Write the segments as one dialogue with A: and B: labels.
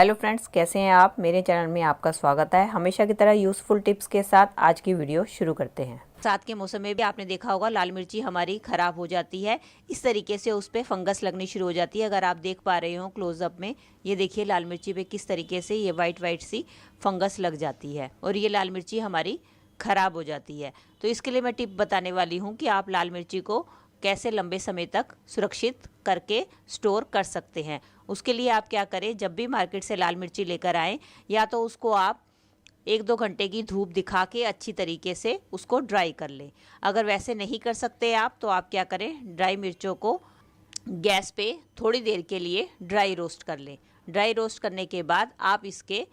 A: Hello friends, कैसे हैं आप। मेरे चैनल में आपका स्वागत है। हमेशा की तरह यूज़फुल टिप्स के साथ आज की वीडियो शुरू करते हैं।
B: साथ के मौसम में भी आपने देखा होगा लाल मिर्ची हमारी ख़राब हो जाती है। इस तरीके से उस पर फंगस लगनी शुरू हो जाती है। अगर आप देख पा रहे हो क्लोजअप में, ये देखिए लाल मिर्ची पे किस तरीके से ये वाइट सी फंगस लग जाती है और ये लाल मिर्ची हमारी ख़राब हो जाती है। तो इसके लिए मैं टिप बताने वाली हूँ कि आप लाल मिर्ची को कैसे लंबे समय तक सुरक्षित करके स्टोर कर सकते हैं। उसके लिए आप क्या करें, जब भी मार्केट से लाल मिर्ची लेकर आएँ, या तो उसको आप 1-2 घंटे की धूप दिखा के अच्छी तरीके से उसको ड्राई कर लें। अगर वैसे नहीं कर सकते आप, तो आप क्या करें, ड्राई मिर्चों को गैस पे थोड़ी देर के लिए ड्राई रोस्ट कर लें। ड्राई रोस्ट करने के बाद आप इसके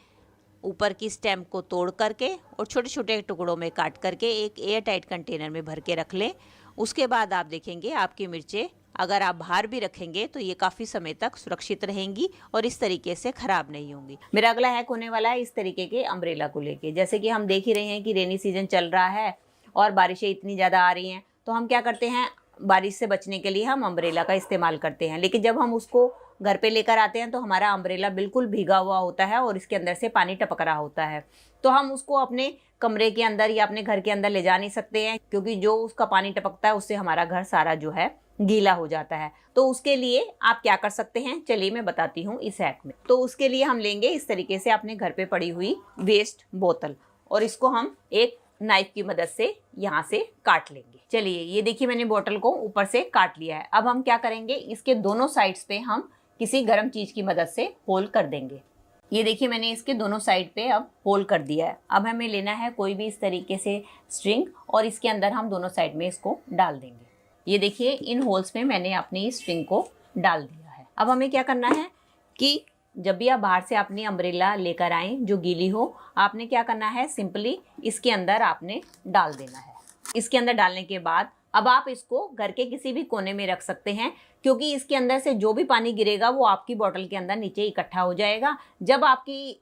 B: ऊपर की स्टेम को तोड़ करके और छोटे छोटे टुकड़ों में काट करके एक एयर टाइट कंटेनर में भर के रख लें। उसके बाद आप देखेंगे आपकी मिर्चें अगर आप बाहर भी रखेंगे तो ये काफ़ी समय तक सुरक्षित रहेंगी और इस तरीके से ख़राब नहीं होंगी।
A: मेरा अगला हैक होने वाला है इस तरीके के अम्ब्रेला को लेके। जैसे कि हम देख ही रहे हैं कि रेनी सीजन चल रहा है और बारिशें इतनी ज़्यादा आ रही हैं, तो हम क्या करते हैं, बारिश से बचने के लिए हम अम्ब्रेला का इस्तेमाल करते हैं। लेकिन जब हम उसको घर पे लेकर आते हैं तो हमारा अम्ब्रेला बिल्कुल भीगा हुआ होता है और इसके अंदर से पानी टपक रहा होता है। तो हम उसको अपने कमरे के अंदर या अपने घर के अंदर ले जा नहीं सकते हैं, क्योंकि जो उसका पानी टपकता है उससे हमारा घर सारा जो है गीला हो जाता है। तो उसके लिए आप क्या कर सकते हैं, चलिए मैं बताती हूँ इस हैक में। तो उसके लिए हम लेंगे इस तरीके से अपने घर पे पड़ी हुई वेस्ट बोतल और इसको हम एक नाइफ की मदद से यहाँ से काट लेंगे। चलिए ये देखिए, मैंने बोतल को ऊपर से काट लिया है। अब हम क्या करेंगे, इसके दोनों साइड्स पे हम किसी गर्म चीज की मदद से होल कर देंगे। ये देखिए, मैंने इसके दोनों साइड पे अब होल कर दिया है। अब हमें लेना है कोई भी इस तरीके से स्ट्रिंग और इसके अंदर हम दोनों साइड में इसको डाल देंगे। ये देखिए, इन होल्स में मैंने अपनी स्ट्रिंग को डाल दिया है। अब हमें क्या करना है कि जब भी आप बाहर से अपनी अम्ब्रेला लेकर आए जो गीली हो, आपने क्या करना है, सिंपली इसके अंदर आपने डाल देना है। इसके अंदर डालने के बाद अब आप इसको घर के किसी भी कोने में रख सकते हैं, क्योंकि इसके अंदर से जो भी पानी गिरेगा वो आपकी बोतल के अंदर नीचे इकट्ठा हो जाएगा। जब आपकी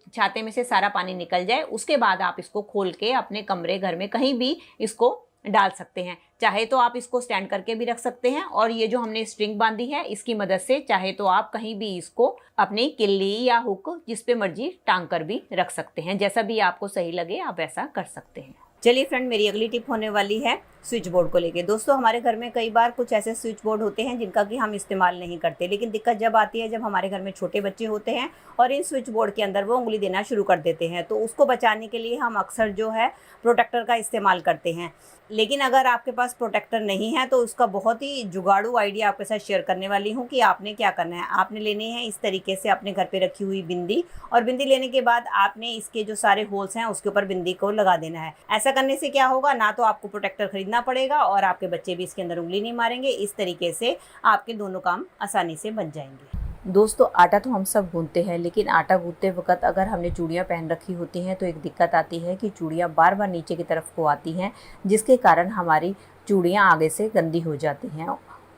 A: छाते में से सारा पानी निकल जाए, उसके बाद आप इसको खोल के अपने कमरे, घर में कहीं भी इसको डाल सकते हैं। चाहे तो आप इसको स्टैंड करके भी रख सकते हैं और ये जो हमने स्ट्रिंग बांधी है इसकी मदद से चाहे तो आप कहीं भी इसको अपनी किल्ली या हुक जिस पे मर्जी टांग कर भी रख सकते हैं। जैसा भी आपको सही लगे आप ऐसा कर सकते हैं। चलिए फ्रेंड, मेरी अगली टिप होने वाली है स्विच बोर्ड को लेके। दोस्तों, हमारे घर में कई बार कुछ ऐसे स्विच बोर्ड होते हैं जिनका कि हम इस्तेमाल नहीं करते, लेकिन दिक्कत जब आती है जब हमारे घर में छोटे बच्चे होते हैं और इन स्विच बोर्ड के अंदर वो उंगली देना शुरू कर देते हैं। तो उसको बचाने के लिए हम अक्सर जो है प्रोटेक्टर का इस्तेमाल करते हैं। लेकिन अगर आपके पास प्रोटेक्टर नहीं है तो उसका बहुत ही जुगाड़ू आइडिया आपके साथ शेयर करने वाली हूँ कि आपने क्या करना है। आपने लेनी है इस तरीके से अपने घर पे रखी हुई बिंदी, और बिंदी लेने के बाद आपने इसके जो सारे होल्स हैं उसके ऊपर बिंदी को लगा देना है। ऐसा करने से क्या होगा, ना तो आपको प्रोटेक्टर खरीदना पड़ेगा और आपके बच्चे भी इसके अंदर उंगली नहीं मारेंगे। इस तरीके से आपके दोनों काम आसानी से बन जाएंगे। दोस्तों, आटा तो हम सब गूंथते हैं, लेकिन आटा गूंथते वक्त अगर हमने चूड़ियाँ पहन रखी होती हैं तो एक दिक्कत आती है कि चूड़ियाँ बार बार नीचे की तरफ को आती हैं, जिसके कारण हमारी चूड़ियाँ आगे से गंदी हो जाती हैं।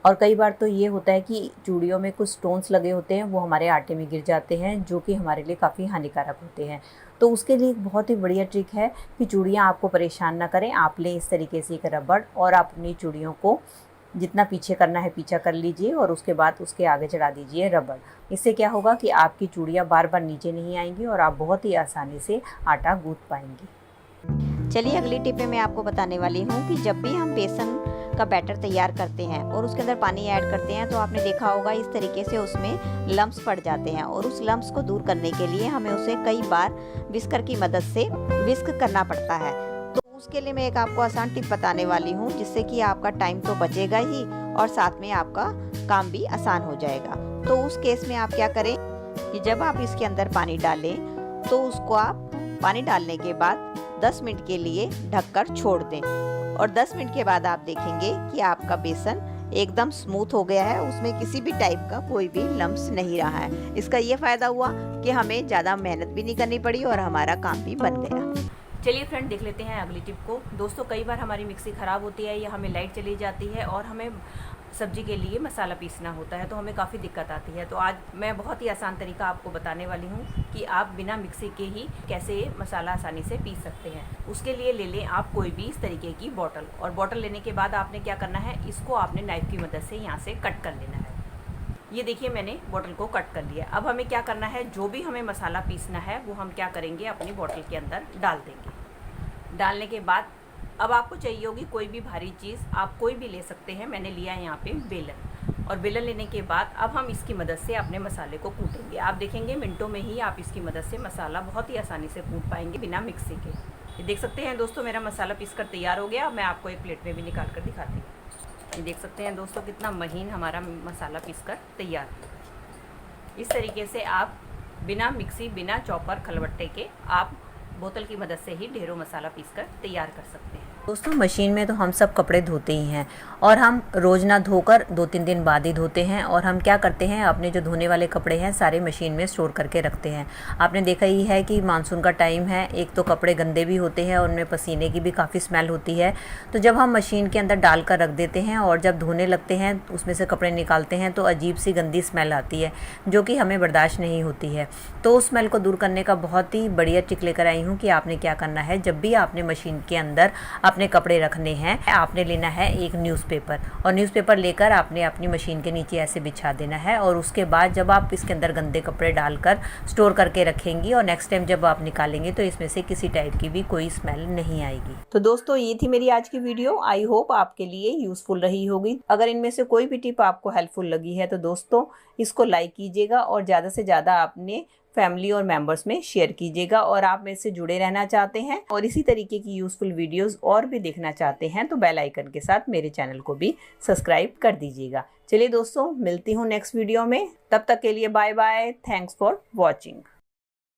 A: और कई बार तो ये होता है कि चूड़ियों में कुछ स्टोन्स लगे होते हैं, वो हमारे आटे में गिर जाते हैं, जो कि हमारे लिए काफ़ी हानिकारक होते हैं। तो उसके लिए एक बहुत ही बढ़िया ट्रिक है कि चूड़ियाँ आपको परेशान ना करें। आप लें इस तरीके से एक रबड़ और आप अपनी चूड़ियों को जितना पीछे करना है पीछा कर लीजिए और उसके बाद उसके आगे चढ़ा दीजिए रबड़। इससे क्या होगा कि आपकी चूड़ियाँ बार बार नीचे नहीं आएंगी और आप बहुत ही आसानी से आटा गूंथ पाएंगी।
B: चलिए अगली टिप में मैं आपको बताने वाली हूँ कि जब भी हम बेसन का बैटर तैयार करते हैं और उसके अंदर पानी ऐड करते हैं तो आपने देखा होगा इस तरीके से उसमें लम्प्स पड़ जाते हैं, और उस लम्प्स को दूर करने के लिए हमें उसे कई बार विस्कर की मदद से विस्क करना पड़ता है। तो उसके लिए मैं एक आपको आसान टिप बताने वाली हूँ, जिससे कि आपका टाइम तो बचेगा ही और साथ में आपका काम भी आसान हो जाएगा। तो उस केस में आप क्या करें कि जब आप इसके अंदर पानी डालें तो उसको आप पानी डालने के बाद 10 मिनट के लिए ढककर छोड़ दें, और 10 मिनट के बाद आप देखेंगे कि आपका बेसन एकदम स्मूथ हो गया है, उसमें किसी भी टाइप का कोई भी लम्प्स नहीं रहा है। इसका ये फ़ायदा हुआ कि हमें ज़्यादा मेहनत भी नहीं करनी पड़ी और हमारा काम भी बन गया।
A: चलिए फ्रेंड, देख लेते हैं अगली टिप को। दोस्तों, कई बार हमारी मिक्सी ख़राब होती है या हमें लाइट चली जाती है और हमें सब्जी के लिए मसाला पीसना होता है, तो हमें काफ़ी दिक्कत आती है। तो आज मैं बहुत ही आसान तरीका आपको बताने वाली हूँ कि आप बिना मिक्सी के ही कैसे मसाला आसानी से पीस सकते हैं। उसके लिए ले लें आप कोई भी इस तरीके की बॉटल, और बॉटल लेने के बाद आपने क्या करना है, इसको आपने नाइफ़ की मदद से यहाँ से कट कर लेना है। ये देखिए मैंने बॉटल को कट कर लिया। अब हमें क्या करना है, जो भी हमें मसाला पीसना है वो हम क्या करेंगे, अपनी बॉटल के अंदर डाल देंगे। डालने के बाद अब आपको चाहिए होगी कोई भी भारी चीज़, आप कोई भी ले सकते हैं। मैंने लिया है यहाँ पे बेलन, और बेलन लेने के बाद अब हम इसकी मदद से अपने मसाले को कूटेंगे। आप देखेंगे मिनटों में ही आप इसकी मदद से मसाला बहुत ही आसानी से कूट पाएंगे बिना मिक्सी के। ये देख सकते हैं दोस्तों, मेरा मसाला पीस कर तैयार हो गया। मैं आपको एक प्लेट में भी निकाल कर दिखाती हूँ। ये देख सकते हैं दोस्तों, कितना महीन हमारा मसाला पीस कर तैयार है। इस तरीके से आप बिना मिक्सी, बिना चॉपर, खलबट्टे के आप बोतल की मदद से ही ढेरों मसाला पीसकर तैयार कर सकते हैं। दोस्तों मशीन में तो हम सब कपड़े धोते ही हैं, और हम रोज़ ना धोकर 2-3 दिन बाद ही धोते हैं। और हम क्या करते हैं, अपने जो धोने वाले कपड़े हैं सारे मशीन में स्टोर करके रखते हैं। आपने देखा ही है कि मानसून का टाइम है, एक तो कपड़े गंदे भी होते हैं और उनमें पसीने की भी काफ़ी स्मेल होती है। तो जब हम मशीन के अंदर डाल कर रख देते हैं और जब धोने लगते हैं उसमें से कपड़े निकालते हैं तो अजीब सी गंदी स्मेल आती है, जो कि हमें बर्दाश्त नहीं होती है। तो उस स्मेल को दूर करने का बहुत ही बढ़िया ट्रिक लेकर आई हूँ कि आपने क्या करना है, जब भी आपने मशीन के अंदर अपने कपड़े रखने हैं, आपने लेना है एक न्यूज़पेपर, और न्यूज़पेपर लेकर आपने अपनी मशीन के नीचे ऐसे बिछा देना है। और उसके बाद जब आप इसके अंदर गंदे कपड़े डालकर स्टोर करके रखेंगी और नेक्स्ट टाइम जब आप निकालेंगे तो इसमें से किसी टाइप की भी कोई स्मेल नहीं आएगी। तो दोस्तों ये थी मेरी आज की वीडियो। आई होप आपके लिए यूजफुल रही होगी। अगर इनमें से कोई भी टिप आपको हेल्पफुल लगी है तो दोस्तों इसको लाइक कीजिएगा और ज़्यादा से ज़्यादा अपने फैमिली और मेंबर्स में शेयर कीजिएगा। और आप मेरे से जुड़े रहना चाहते हैं और इसी तरीके की यूजफुल वीडियोस और भी देखना चाहते हैं तो बेल आइकन के साथ मेरे चैनल को भी सब्सक्राइब कर दीजिएगा। चलिए दोस्तों, मिलती हूँ नेक्स्ट वीडियो में। तब तक के लिए bye bye. Thanks for watching.